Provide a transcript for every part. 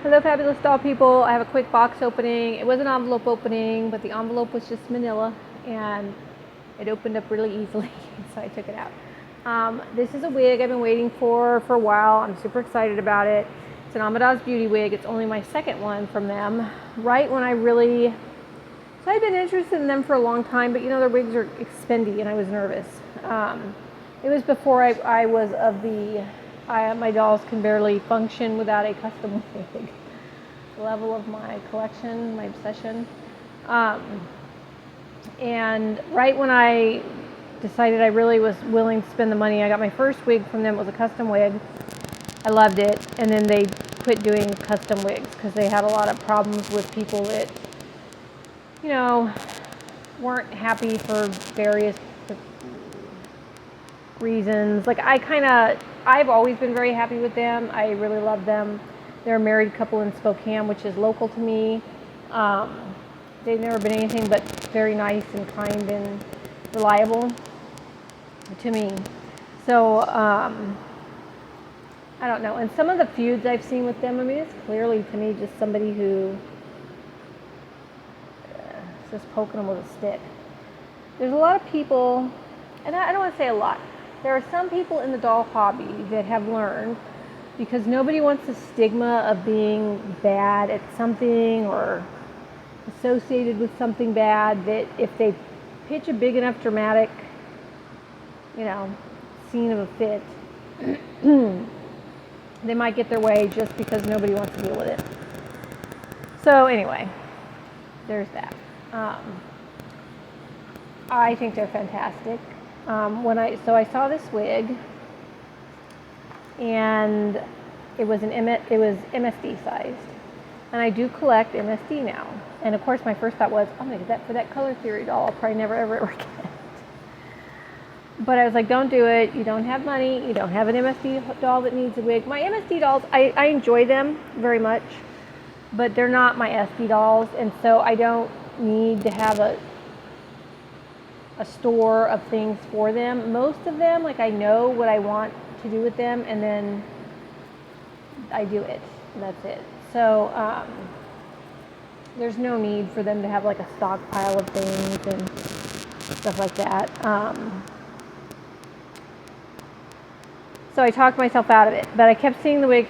Hello fabulous doll people. I have a quick box opening. It was an envelope opening, but the envelope was just manila and it opened up really easily, so I took it out. This is a wig I've been waiting for a while. I'm super excited about it. It's an Amadiz beauty wig. It's only my second one from them. Right when so I've been interested in them for a long time, but you know, their wigs are expendy and I was nervous. It was before I was of the my dolls can barely function without a custom wig level of my collection, my obsession. And right when I decided I really was willing to spend the money, I got my first wig from them. It was a custom wig. I loved it, and then they quit doing custom wigs because they had a lot of problems with people that, you know, weren't happy for various reasons. Like I've always been very happy with them. I really love them. They're a married couple in Spokane, which is local to me. They've never been anything but very nice and kind and reliable to me. So I don't know. And some of the feuds I've seen with them, I mean, it's clearly to me just somebody who is just poking them with a stick. There's a lot of people, and I don't want to say a lot. There are some people in the doll hobby that have learned, because nobody wants the stigma of being bad at something or associated with something bad, that if they pitch a big enough dramatic, you know, scene of a fit, they might get their way just because nobody wants to deal with it. So anyway, there's that. I think they're fantastic. So I saw this wig, and it was MSD sized, and I do collect MSD now. And of course, my first thought was, I'm gonna get that for that color theory doll. I'll probably never ever get it. But I was like, don't do it. You don't have money. You don't have an MSD doll that needs a wig. My MSD dolls, I enjoy them very much, but they're not my SD dolls, and so I don't need to have a store of things for them. Most of them, like, I know what I want to do with them, and then I do it, and that's it. So there's no need for them to have like a stockpile of things and stuff like that. So I talked myself out of it, but I kept seeing the wig,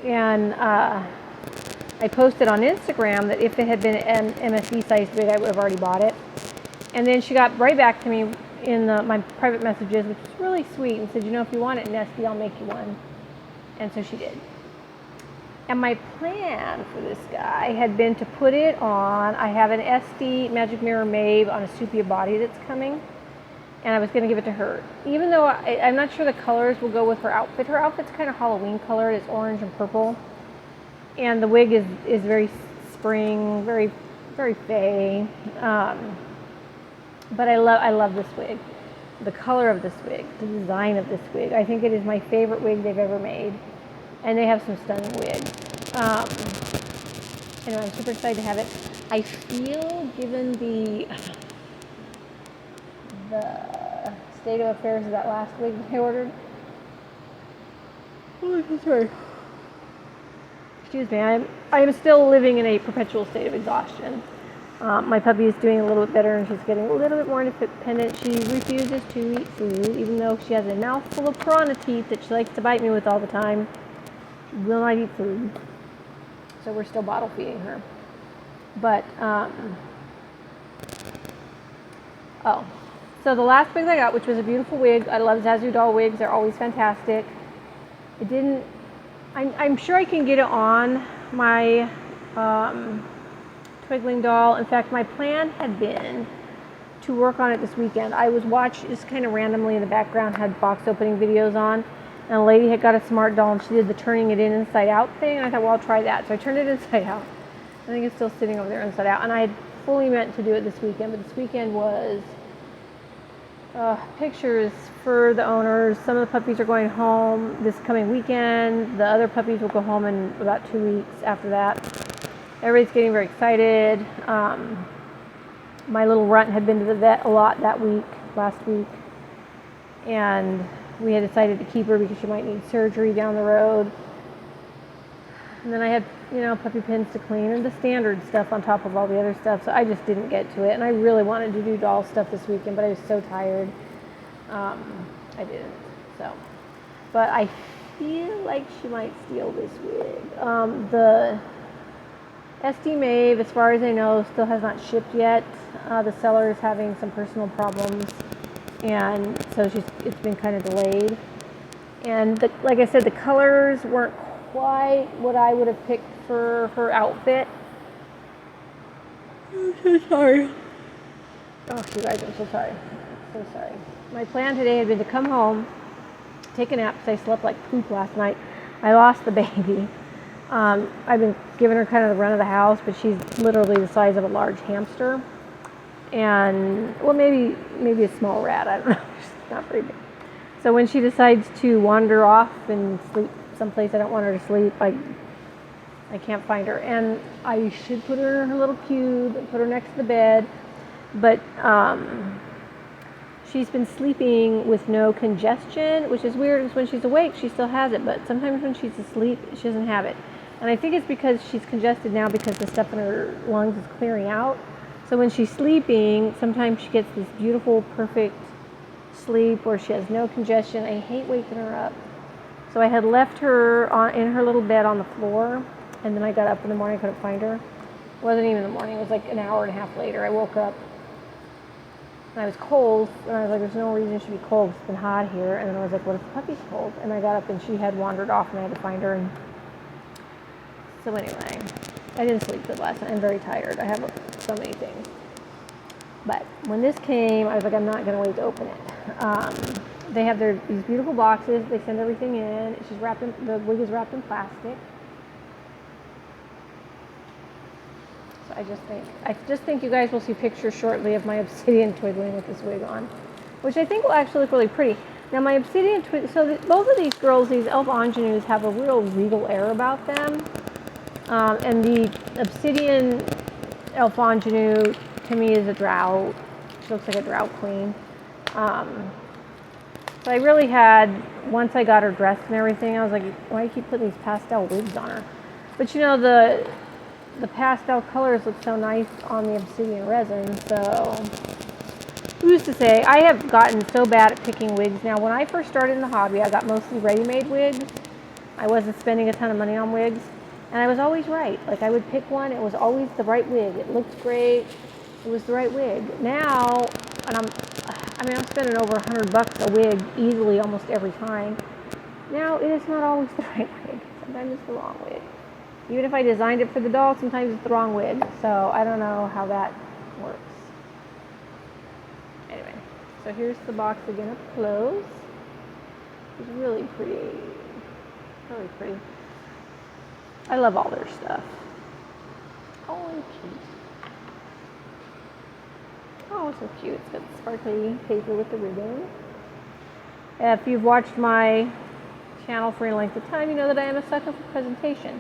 and I posted on Instagram that if it had been an MSD sized wig, I would have already bought it. And then she got right back to me in my private messages, which was really sweet, and said, you know, if you want it in SD, I'll make you one. And so she did. And my plan for this guy had been to put it on, I have an SD Magic Mirror Maeve on a sepia body that's coming, and I was going to give it to her. Even though I'm not sure the colors will go with her outfit. Her outfit's kind of Halloween colored. It's orange and purple. And the wig is very spring, very, very fey. But I love this wig. The color of this wig, the design of this wig. I think it is my favorite wig they've ever made. And they have some stunning wigs. Anyway, I'm super excited to have it. I feel, given the state of affairs of that last wig I ordered. Oh, sorry. Excuse me. I am still living in a perpetual state of exhaustion. My puppy is doing a little bit better, and she's getting a little bit more independent. She refuses to eat food, even though she has a mouthful of piranha teeth that she likes to bite me with all the time. She will not eat food. So we're still bottle feeding her. But, so the last wig I got, which was a beautiful wig. I love Zazu doll wigs. They're always fantastic. I'm sure I can get it on my twiggling doll. In fact, my plan had been to work on it this weekend. I was just kind of randomly in the background, had box opening videos on, and a lady had got a smart doll, and she did the turning it inside out thing, and I thought, well, I'll try that. So I turned it inside out. I think it's still sitting over there inside out, and I had fully meant to do it this weekend, but this weekend was pictures for the owners. Some of the puppies are going home this coming weekend. The other puppies will go home in about 2 weeks after that. Everybody's getting very excited. My little runt had been to the vet a lot last week, and we had decided to keep her because she might need surgery down the road. And then I had, puppy pins to clean and the standard stuff on top of all the other stuff. So I just didn't get to it. And I really wanted to do doll stuff this weekend, but I was so tired. I didn't. So, but I feel like she might steal this wig. The SD Mave, as far as I know, still has not shipped yet. The seller is having some personal problems, and so it's been kind of delayed. And like I said, the colors weren't quite what I would have picked for her outfit. I'm so sorry. Oh, you guys, I'm so sorry. So sorry. My plan today had been to come home, take a nap because I slept like poop last night. I lost the baby. I've been giving her kind of the run of the house, but she's literally the size of a large hamster. And, well, maybe a small rat. I don't know. She's not very big. So when she decides to wander off and sleep someplace I don't want her to sleep, I can't find her. And I should put her in her little cube and put her next to the bed. But she's been sleeping with no congestion, which is weird because when she's awake, she still has it. But sometimes when she's asleep, she doesn't have it. And I think it's because she's congested now because the stuff in her lungs is clearing out. So when she's sleeping, sometimes she gets this beautiful, perfect sleep where she has no congestion. I hate waking her up. So I had left her in her little bed on the floor, and then I got up in the morning, I couldn't find her. It wasn't even the morning, it was like an hour and a half later. I woke up, and I was cold, and I was like, there's no reason it should be cold, it's been hot here. And then I was like, what if the puppy's cold? And I got up, and she had wandered off, and I had to find her. And so anyway, I didn't sleep good last night. I'm very tired. I have so many things. But when this came, I was like, I'm not going to wait to open it. They have these beautiful boxes. They send everything in. The wig is wrapped in plastic. So I just think you guys will see pictures shortly of my obsidian twiggling with this wig on, which I think will actually look really pretty. Now my obsidian both of these girls, these elf ingenues, have a real regal air about them. And the obsidian elf ingenue to me is a drought. She looks like a drought queen. So I really had, once I got her dressed and everything, I was like, why do you keep putting these pastel wigs on her? But the pastel colors look so nice on the obsidian resin, so who's to say? I have gotten so bad at picking wigs now. When I first started in the hobby, I got mostly ready-made wigs. I wasn't spending a ton of money on wigs, and I was always right. Like, I would pick one, it was always the right wig. It looked great, it was the right wig. Now, and I'm spending over $100 a wig easily almost every time. Now, it is not always the right wig. Sometimes it's the wrong wig. Even if I designed it for the doll, sometimes it's the wrong wig. So I don't know how that works. Anyway, so here's the box again up close. It's really pretty. Really pretty. I love all their stuff. Oh, and cute. Oh, so cute. It's got sparkly paper with the ribbon. If you've watched my channel for any length of time, you know that I am a sucker for presentation.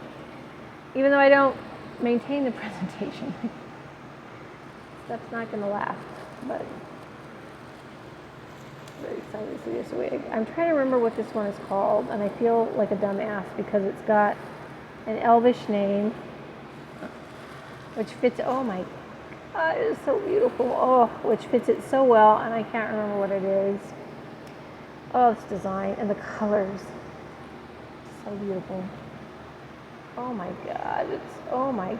Even though I don't maintain the presentation. Stuff's not going to last, but I'm very excited to see this wig. I'm trying to remember what this one is called, and I feel like a dumbass because it's got an elvish name, which fits, oh my God, it is so beautiful. Oh, which fits it so well, and I can't remember what it is. Oh, this design and the colors. So beautiful. Oh my God, oh my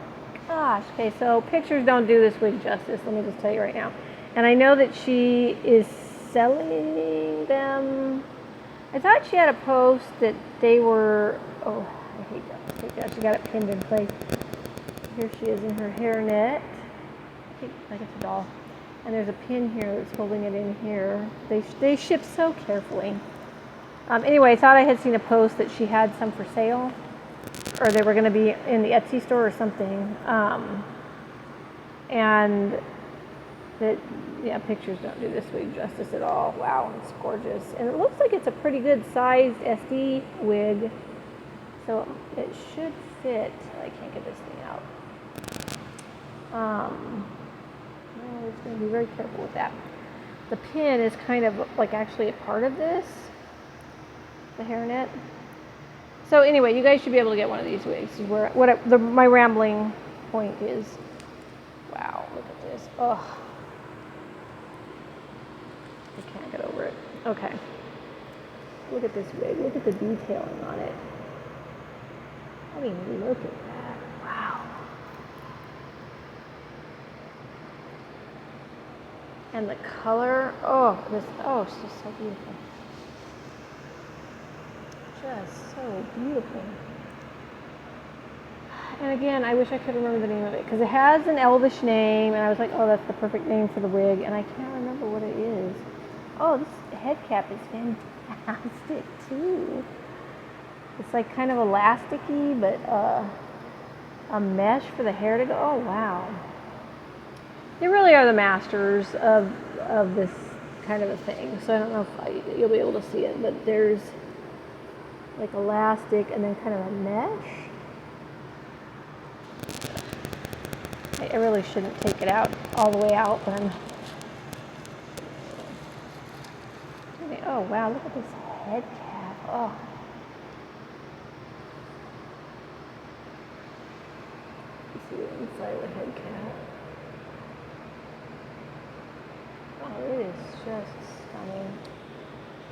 gosh. Okay, so pictures don't do this wig justice, let me just tell you right now. And I know that she is selling them. I thought she had a post that they were, oh, I hate that. She got it pinned in place. Here she is in her hairnet. Like it's a doll. And there's a pin here that's holding it in here. They ship so carefully. Anyway, I thought I had seen a post that she had some for sale, or they were going to be in the Etsy store or something. And that, yeah, pictures don't do this wig justice at all. Wow, it's gorgeous. And it looks like it's a pretty good sized SD wig. So it should fit. I can't get this thing out. I was going to be very careful with that. The pin is kind of like actually a part of this, the hairnet. So anyway, you guys should be able to get one of these wigs. Is where my rambling point is. Wow, look at this. Oh, I can't get over it. Okay, look at this wig. Look at the detailing on it. I mean, look at that. Wow. And the color. Oh, this. Oh, it's just so beautiful. Just so beautiful. And again, I wish I could remember the name of it because it has an Elvish name, and I was like, oh, that's the perfect name for the wig, and I can't remember what it is. Oh, this head cap is fantastic too. It's like kind of elasticy, but a mesh for the hair to go. Oh wow! They really are the masters of this kind of a thing. So I don't know if you'll be able to see it, but there's like elastic and then kind of a mesh. I really shouldn't take it out all the way out, but I'm. Oh wow! Look at this head cap. Oh. See the inside of the head cap. Oh, it is just stunning.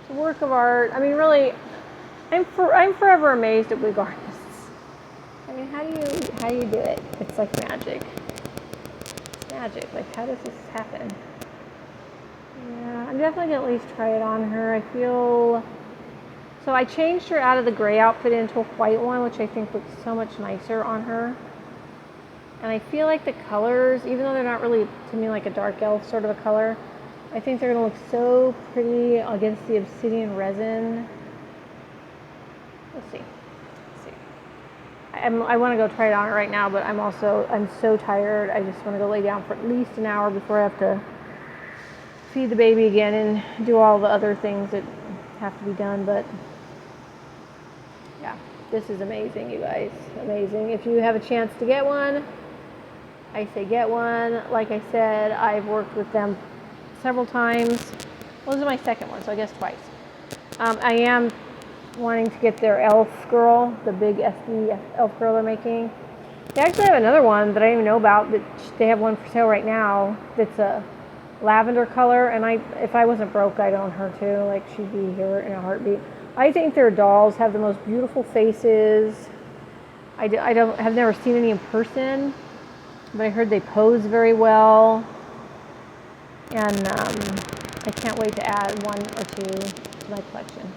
It's a work of art. I mean, really, I'm forever amazed at wig artists. I mean, how do you do it? It's like magic. It's magic. Like, how does this happen? Yeah, I'm definitely gonna at least try it on her. I feel so. I changed her out of the gray outfit into a white one, which I think looks so much nicer on her. And I feel like the colors, even though they're not really, to me, like a dark elf sort of a color, I think they're going to look so pretty against the obsidian resin. We'll see. Let's see. I want to go try it on right now, but I'm so tired. I just want to go lay down for at least an hour before I have to feed the baby again and do all the other things that have to be done. But yeah, this is amazing, you guys. Amazing. If you have a chance to get one, I say get one. Like I said, I've worked with them several times. Well, this is my second one, so I guess twice. I am wanting to get their elf girl, the big SD elf girl they're making. They actually have another one that I didn't even know about. That they have one for sale right now that's a lavender color, and if I wasn't broke, I'd own her too. Like, she'd be here in a heartbeat. I think their dolls have the most beautiful faces. I've never seen any in person, but I heard they pose very well, and I can't wait to add one or two to my collection.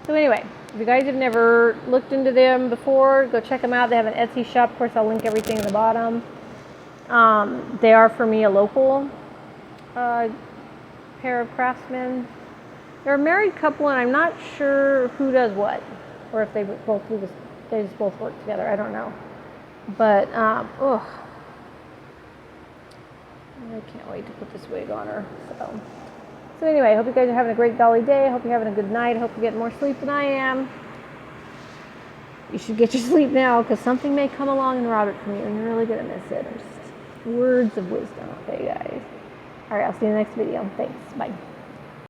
So anyway, if you guys have never looked into them before, go check them out. They have an Etsy shop. Of course, I'll link everything in the bottom. They are, for me, a local pair of craftsmen. They're a married couple, and I'm not sure who does what, or if they just both work together. I don't know. But, I can't wait to put this wig on her. So anyway, I hope you guys are having a great dolly day. I hope you're having a good night. I hope you're getting more sleep than I am. You should get your sleep now, because something may come along and rob it from you, and you're really going to miss it. Just words of wisdom. Okay, guys. All right, I'll see you in the next video. Thanks. Bye.